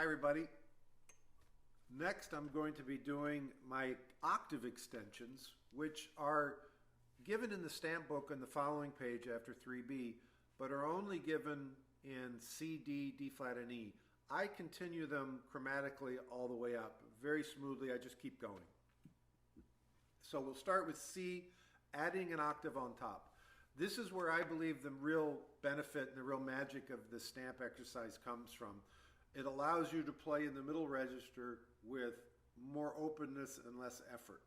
everybody. Next, I'm going to be doing my octave extensions, which are given in the stamp book on the following page after 3B, but are only given in C, D, D flat, and E. I continue them chromatically all the way up, very smoothly. I just keep going. So we'll start with C, adding an octave on top. This is where I believe the real benefit and the real magic of the stamp exercise comes from. It allows you to play in the middle register with more openness and less effort.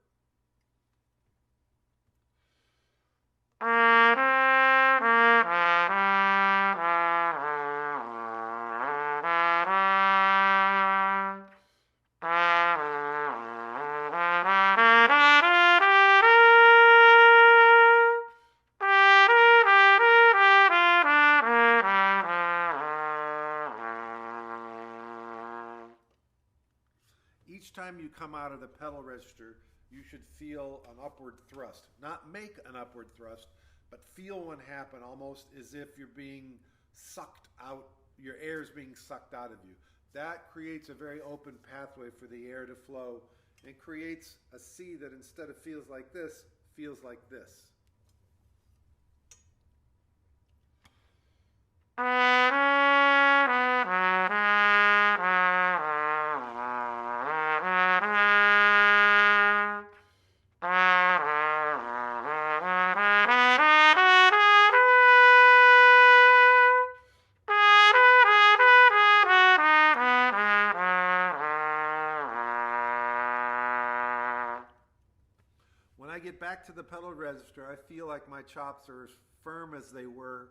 Each time you come out of the pedal register, you should feel an upward thrust. Not make an upward thrust, but feel one happen, almost as if you're being sucked out, your air is being sucked out of you. That creates a very open pathway for the air to flow and creates a C that instead of feels like this, feels like this. When I get back to the pedal register, I feel like my chops are as firm as they were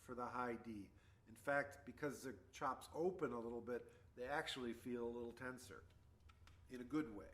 for the high D. In fact, because the chops open a little bit, they actually feel a little tenser in a good way.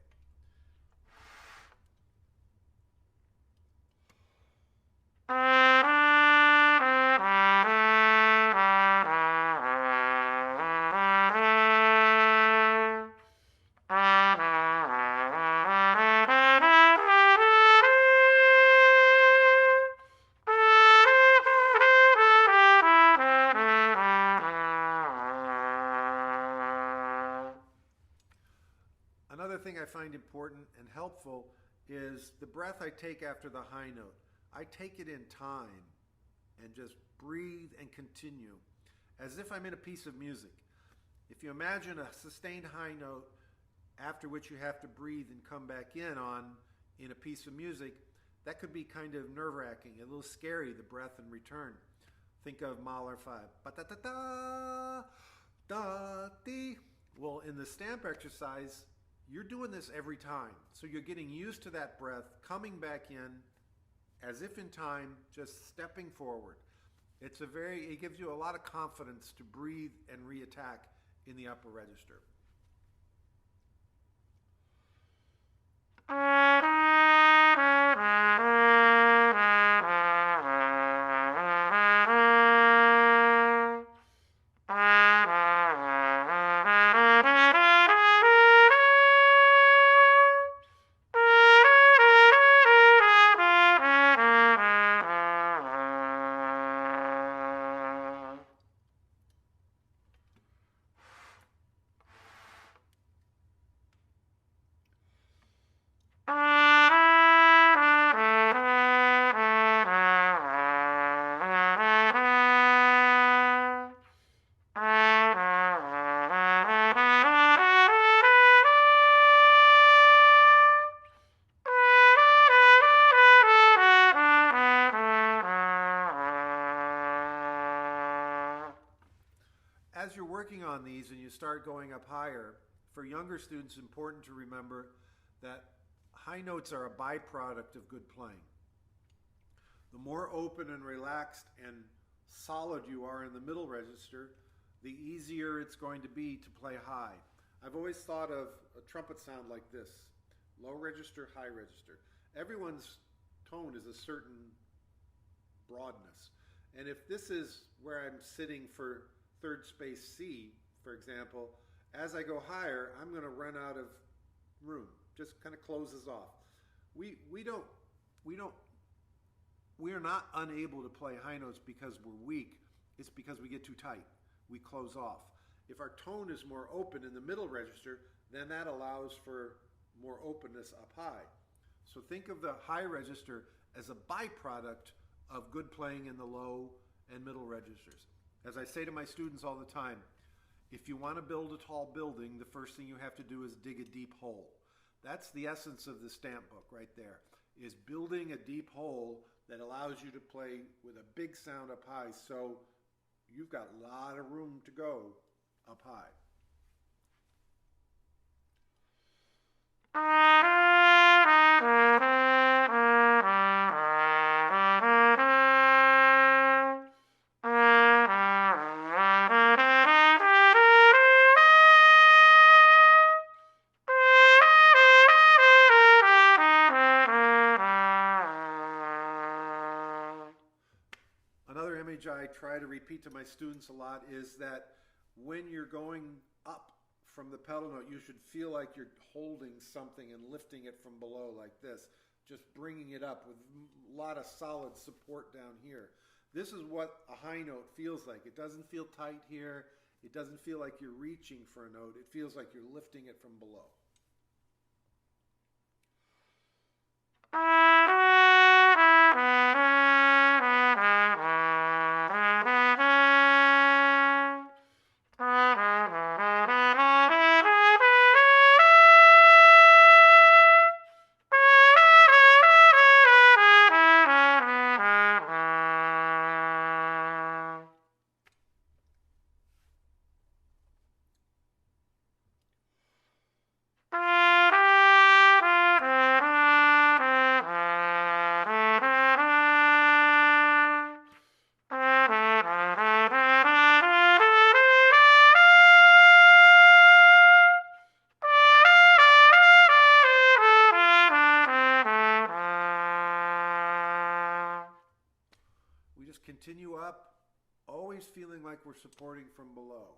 Another thing I find important and helpful is the breath I take after the high note. I take it in time and just breathe and continue as if I'm in a piece of music. If you imagine a sustained high note after which you have to breathe and come back in a piece of music, that could be kind of nerve-wracking, a little scary, the breath and return. Think of Mahler 5. Ba-da-da-da, da-dee. Well, in the stamp exercise, you're doing this every time. So you're getting used to that breath, coming back in as if in time, just stepping forward. It gives you a lot of confidence to breathe and re-attack in the upper register. As you're working on these and you start going up higher, for younger students, it's important to remember that high notes are a byproduct of good playing. The more open and relaxed and solid you are in the middle register, the easier it's going to be to play high. I've always thought of a trumpet sound like this: low register, high register. Everyone's tone is a certain broadness. And if this is where I'm sitting for third space C, for example, as I go higher, I'm going to run out of room. Just kind of closes off. We are not unable to play high notes because we're weak. It's because we get too tight. We close off. If our tone is more open in the middle register, then that allows for more openness up high. So think of the high register as a byproduct of good playing in the low and middle registers. As I say to my students all the time, if you want to build a tall building, the first thing you have to do is dig a deep hole. That's the essence of the stamp book right there, is building a deep hole that allows you to play with a big sound up high, so you've got a lot of room to go up high. Another image I try to repeat to my students a lot is that when you're going up from the pedal note, you should feel like you're holding something and lifting it from below like this, just bringing it up with a lot of solid support down here. This is what a high note feels like. It doesn't feel tight here. It doesn't feel like you're reaching for a note. It feels like you're lifting it from below. Continue up, always feeling like we're supporting from below.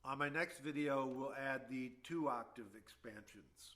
On my next video, we'll add the 2-octave expansions.